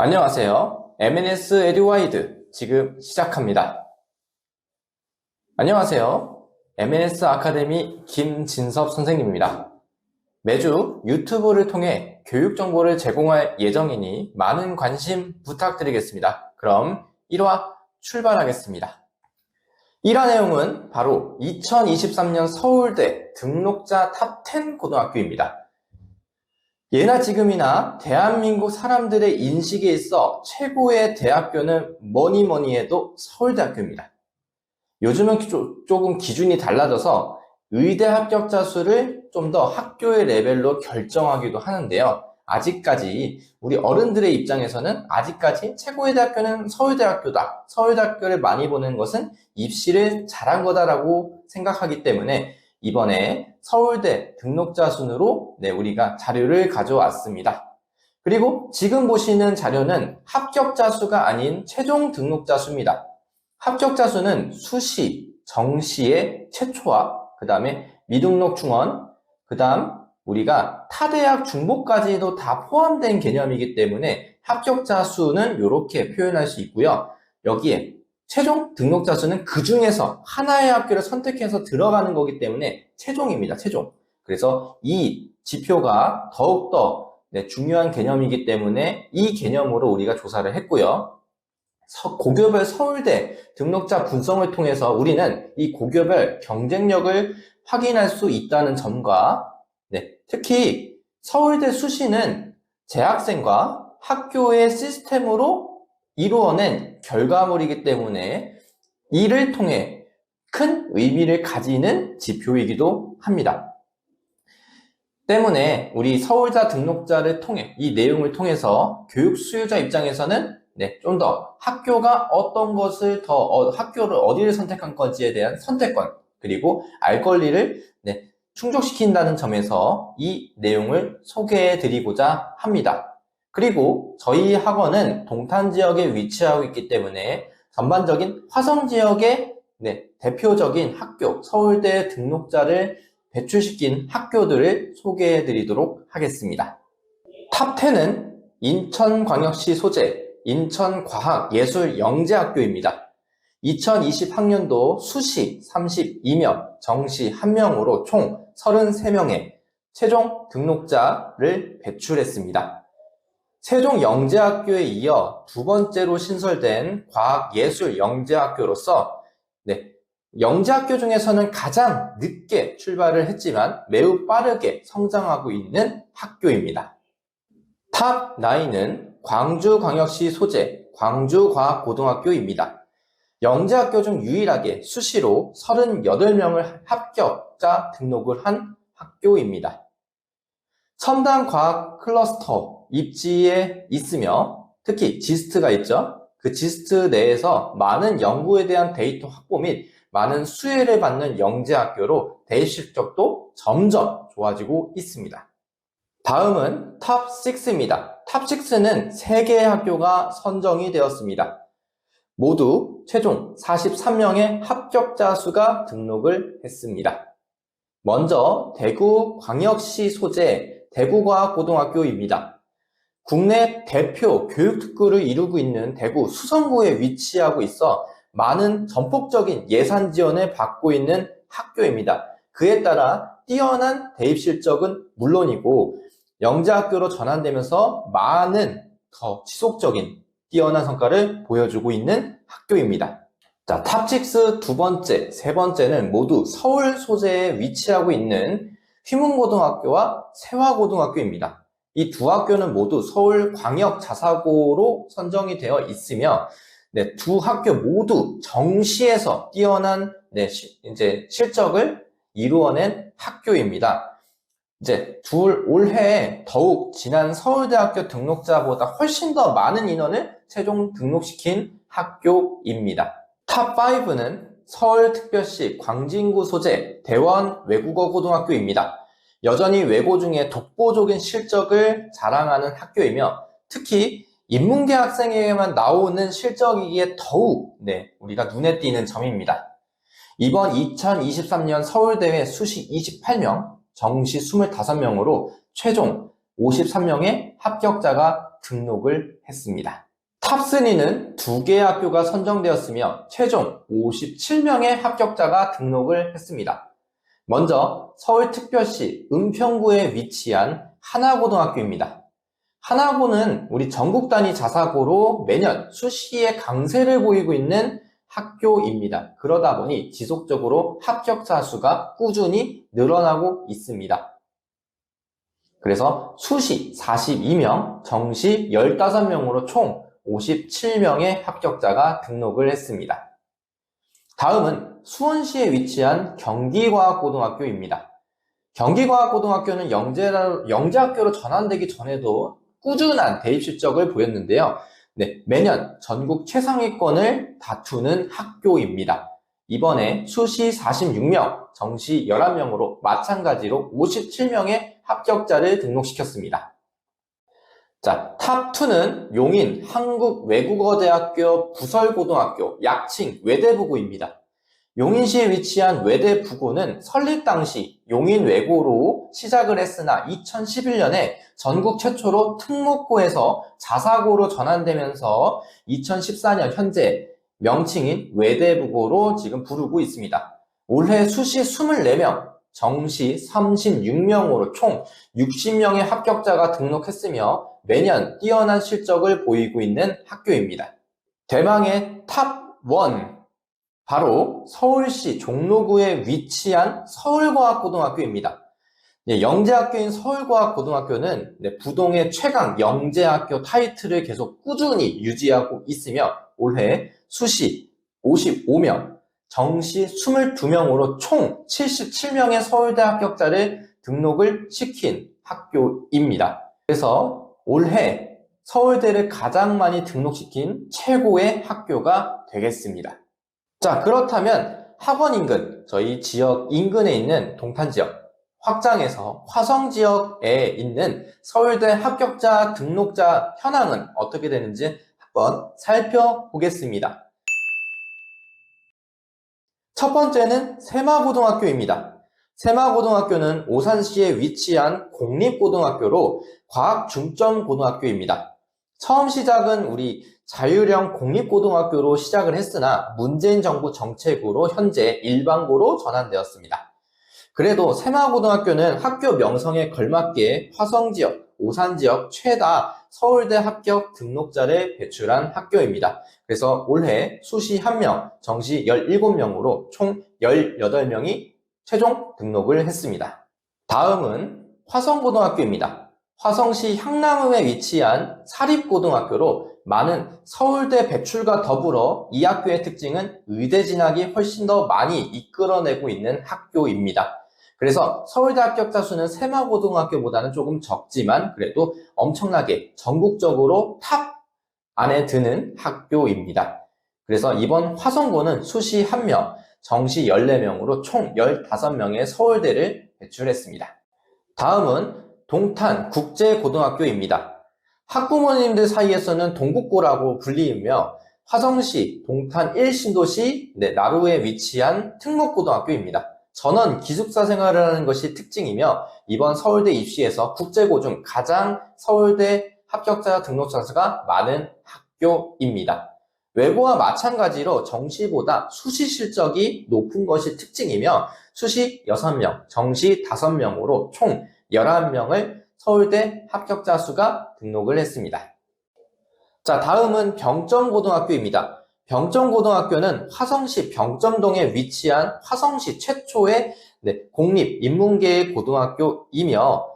안녕하세요. M&S 에듀와이드 지금 시작합니다. 안녕하세요. M&S 아카데미 김진섭 선생님입니다. 매주 유튜브를 통해 교육 정보를 제공할 예정이니 많은 관심 부탁드리겠습니다. 그럼 1화 출발하겠습니다. 1화 내용은 바로 2023년 서울대 등록자 탑10 고등학교입니다. 예나 지금이나 대한민국 사람들의 인식에 있어 최고의 대학교는 뭐니 해도 서울대학교입니다. 요즘은 조금 기준이 달라져서 의대 합격자 수를 좀 더 학교의 레벨로 결정하기도 하는데요. 아직까지 우리 어른들의 입장에서는 아직까지 최고의 대학교는 서울대학교다. 서울대학교를 많이 보는 것은 입시를 잘한 거다라고 생각하기 때문에 이번에 서울대 등록자 순으로 우리가 자료를 가져왔습니다. 그리고 지금 보시는 자료는 합격자 수가 아닌 최종 등록자 수입니다. 합격자 수는 수시, 정시의 최초와 그 다음에 미등록 충원, 그 다음 우리가 타대학 중복까지도 다 포함된 개념이기 때문에 합격자 수는 이렇게 표현할 수 있고요. 여기에 최종 등록자 수는 그 중에서 하나의 학교를 선택해서 들어가는 거기 때문에 최종입니다. 최종. 그래서 이 지표가 더욱더 중요한 개념이기 때문에 이 개념으로 우리가 조사를 했고요. 고교별 서울대 등록자 분석을 통해서 우리는 이 고교별 경쟁력을 확인할 수 있다는 점과 특히 서울대 수시는 재학생과 학교의 시스템으로 이루어낸 결과물이기 때문에 이를 통해 큰 의미를 가지는 지표이기도 합니다. 때문에 우리 서울대 등록자를 통해 이 내용을 통해서 교육 수요자 입장에서는 좀 더 학교가 어떤 것을 학교를 어디를 선택한 건지에 대한 선택권 그리고 알 권리를 충족시킨다는 점에서 이 내용을 소개해 드리고자 합니다. 그리고 저희 학원은 동탄 지역에 위치하고 있기 때문에 전반적인 화성 지역의 대표적인 학교, 서울대 등록자를 배출시킨 학교들을 소개해 드리도록 하겠습니다. 탑10은 인천광역시 소재 인천과학예술영재학교입니다. 2020학년도 수시 32명, 정시 1명으로 총 33명의 최종 등록자를 배출했습니다. 세종영재학교에 이어 두 번째로 신설된 과학예술영재학교로서 영재학교 중에서는 가장 늦게 출발을 했지만 매우 빠르게 성장하고 있는 학교입니다. 탑9은 광주광역시 소재 광주과학고등학교입니다. 영재학교 중 유일하게 수시로 38명을 합격자 등록을 한 학교입니다. 첨단과학 클러스터 입지에 있으며 특히 지스트가 있죠. 그 지스트 내에서 많은 연구에 대한 데이터 확보 및 많은 수혜를 받는 영재학교로 대입 실적도 점점 좋아지고 있습니다. 다음은 탑6입니다. 탑6는 3개의 학교가 선정이 되었습니다. 모두 최종 43명의 합격자 수가 등록을 했습니다. 먼저 대구광역시 소재 대구과학고등학교입니다. 국내 대표 교육특구를 이루고 있는 대구 수성구에 위치하고 있어 많은 전폭적인 예산 지원을 받고 있는 학교입니다. 그에 따라 뛰어난 대입 실적은 물론이고 영재학교로 전환되면서 많은 더 지속적인 뛰어난 성과를 보여주고 있는 학교입니다. 자, 탑6 두 번째, 세 번째는 모두 서울 소재에 위치하고 있는 휘문고등학교와 세화고등학교입니다. 이 두 학교는 모두 서울광역자사고로 선정이 되어 있으며 두 학교 모두 정시에서 뛰어난 실적을 이루어낸 학교입니다. 올해 더욱 지난 서울대학교 등록자보다 훨씬 더 많은 인원을 최종 등록시킨 학교입니다. 탑5는 서울특별시 광진구 소재 대원 외국어고등학교입니다. 여전히 외고 중에 독보적인 실적을 자랑하는 학교이며 특히 인문계 학생에게만 나오는 실적이기에 더욱 우리가 눈에 띄는 점입니다. 이번 2023년 서울대회 수시 28명, 정시 25명으로 최종 53명의 합격자가 등록을 했습니다. 탑3는 2개의 학교가 선정되었으며 최종 57명의 합격자가 등록을 했습니다. 먼저 서울특별시 은평구에 위치한 하나고등학교입니다. 하나고는 우리 전국 단위 자사고로 매년 수시의 강세를 보이고 있는 학교입니다. 그러다 보니 지속적으로 합격자 수가 꾸준히 늘어나고 있습니다. 그래서 수시 42명, 정시 15명으로 총 57명의 합격자가 등록을 했습니다. 다음은 수원시에 위치한 경기과학고등학교입니다. 경기과학고등학교는 영재학교로 전환되기 전에도 꾸준한 대입 실적을 보였는데요. 매년 전국 최상위권을 다투는 학교입니다. 이번에 수시 46명, 정시 11명으로 마찬가지로 57명의 합격자를 등록시켰습니다. 자, 탑2는 용인 한국외국어대학교 부설고등학교, 약칭 외대부고입니다. 용인시에 위치한 외대부고는 설립 당시 용인외고로 시작을 했으나 2011년에 전국 최초로 특목고에서 자사고로 전환되면서 2014년 현재 명칭인 외대부고로 지금 부르고 있습니다. 올해 수시 24명, 정시 36명으로 총 60명의 합격자가 등록했으며 매년 뛰어난 실적을 보이고 있는 학교입니다. 대망의 탑1, 바로 서울시 종로구에 위치한 서울과학고등학교입니다. 영재학교인 서울과학고등학교는 부동의 최강 영재학교 타이틀을 계속 꾸준히 유지하고 있으며 올해 수시 55명, 정시 22명으로 총 77명의 서울대 합격자를 등록을 시킨 학교입니다. 그래서 올해 서울대를 가장 많이 등록시킨 최고의 학교가 되겠습니다. 자, 그렇다면 학원 인근, 저희 지역 인근에 있는 동탄 지역, 확장해서 화성 지역에 있는 서울대 합격자 등록자 현황은 어떻게 되는지 한번 살펴보겠습니다. 첫 번째는 세마고등학교입니다. 세마고등학교는 오산시에 위치한 공립고등학교로 과학중점고등학교입니다. 처음 시작은 우리 자율형 공립고등학교로 시작을 했으나 문재인 정부 정책으로 현재 일반고로 전환되었습니다. 그래도 세마고등학교는 학교 명성에 걸맞게 화성지역, 오산지역 최다 서울대 합격 등록자를 배출한 학교입니다. 그래서 올해 수시 1명, 정시 17명으로 총 18명이 최종 등록을 했습니다. 다음은 화성고등학교입니다. 화성시 향남읍에 위치한 사립고등학교로 많은 서울대 배출과 더불어 이 학교의 특징은 의대 진학이 훨씬 더 많이 이끌어내고 있는 학교입니다. 그래서 서울대 합격자 수는 세마고등학교보다는 조금 적지만 그래도 엄청나게 전국적으로 탑 안에 드는 학교입니다. 그래서 이번 화성고는 수시 1명, 정시 14명으로 총 15명의 서울대를 배출했습니다. 다음은 동탄 국제고등학교입니다. 학부모님들 사이에서는 동국고라고 불리며 화성시 동탄 1신도시 나루에 위치한 특목고등학교입니다. 전원 기숙사 생활을 하는 것이 특징이며 이번 서울대 입시에서 국제고 중 가장 서울대 합격자 등록자 수가 많은 학교입니다. 외고와 마찬가지로 정시보다 수시 실적이 높은 것이 특징이며 수시 6명, 정시 5명으로 총 11명을 서울대 합격자 수가 등록을 했습니다. 자, 다음은 병점고등학교입니다. 병점고등학교는 화성시 병점동에 위치한 화성시 최초의 공립인문계의 고등학교이며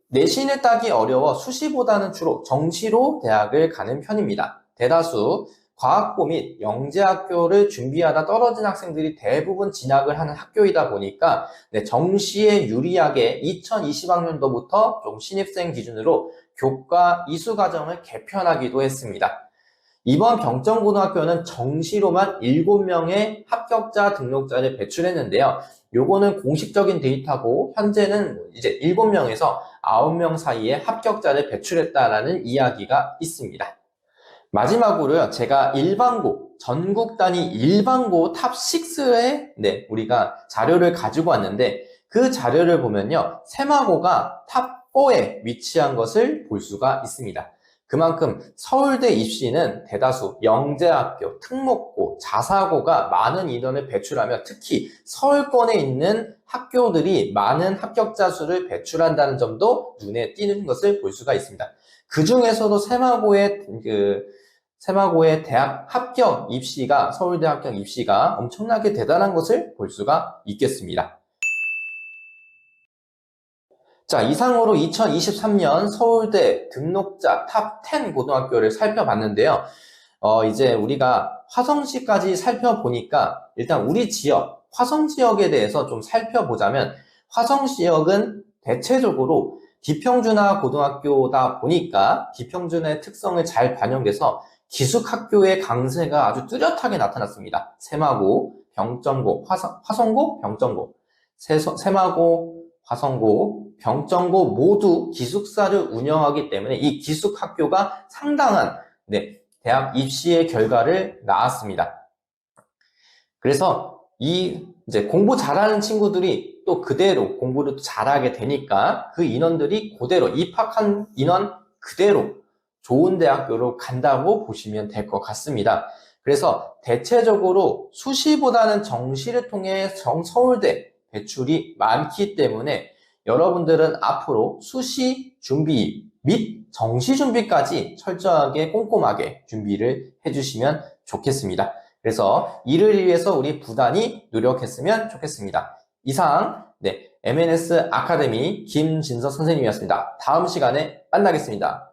내신을 따기 어려워 수시보다는 주로 정시로 대학을 가는 편입니다. 대다수 과학고 및 영재학교를 준비하다 떨어진 학생들이 대부분 진학을 하는 학교이다 보니까 정시에 유리하게 2020학년도부터 좀 신입생 기준으로 교과 이수 과정을 개편하기도 했습니다. 이번 병점고등학교는 정시로만 7명의 합격자 등록자를 배출했는데요. 요거는 공식적인 데이터고 현재는 이제 7명에서 9명 사이에 합격자를 배출했다라는 이야기가 있습니다. 마지막으로요, 제가 일반고, 전국 단위 일반고 탑6에 우리가 자료를 가지고 왔는데 그 자료를 보면요, 세마고가 탑4에 위치한 것을 볼 수가 있습니다. 그만큼 서울대 입시는 대다수 영재학교, 특목고, 자사고가 많은 인원을 배출하며 특히 서울권에 있는 학교들이 많은 합격자 수를 배출한다는 점도 눈에 띄는 것을 볼 수가 있습니다. 그 중에서도 세마고의 대학 합격 입시가, 서울대 합격 입시가 엄청나게 대단한 것을 볼 수가 있겠습니다. 자, 이상으로 2023년 서울대 등록자 탑 10 고등학교를 살펴봤는데요. 이제 우리가 화성시까지 살펴보니까 일단 우리 지역, 화성 지역에 대해서 좀 살펴보자면 화성 지역은 대체적으로 비평준화 고등학교다 보니까 비평준화의 특성을 잘 반영돼서 기숙학교의 강세가 아주 뚜렷하게 나타났습니다. 세마고, 병정고, 화성고, 병정고, 세마고, 화성고, 병정고 모두 기숙사를 운영하기 때문에 이 기숙학교가 상당한 대학 입시의 결과를 낳았습니다. 그래서 이제 공부 잘하는 친구들이 또 그대로 공부를 잘하게 되니까 그 인원들이 그대로 입학한 인원 그대로 좋은 대학교로 간다고 보시면 될 것 같습니다. 그래서 대체적으로 수시보다는 정시를 통해 서울대 배출이 많기 때문에 여러분들은 앞으로 수시 준비 및 정시 준비까지 철저하게 꼼꼼하게 준비를 해주시면 좋겠습니다. 그래서 이를 위해서 우리 부단히 노력했으면 좋겠습니다. 이상 MNS 아카데미 김진석 선생님이었습니다. 다음 시간에 만나겠습니다.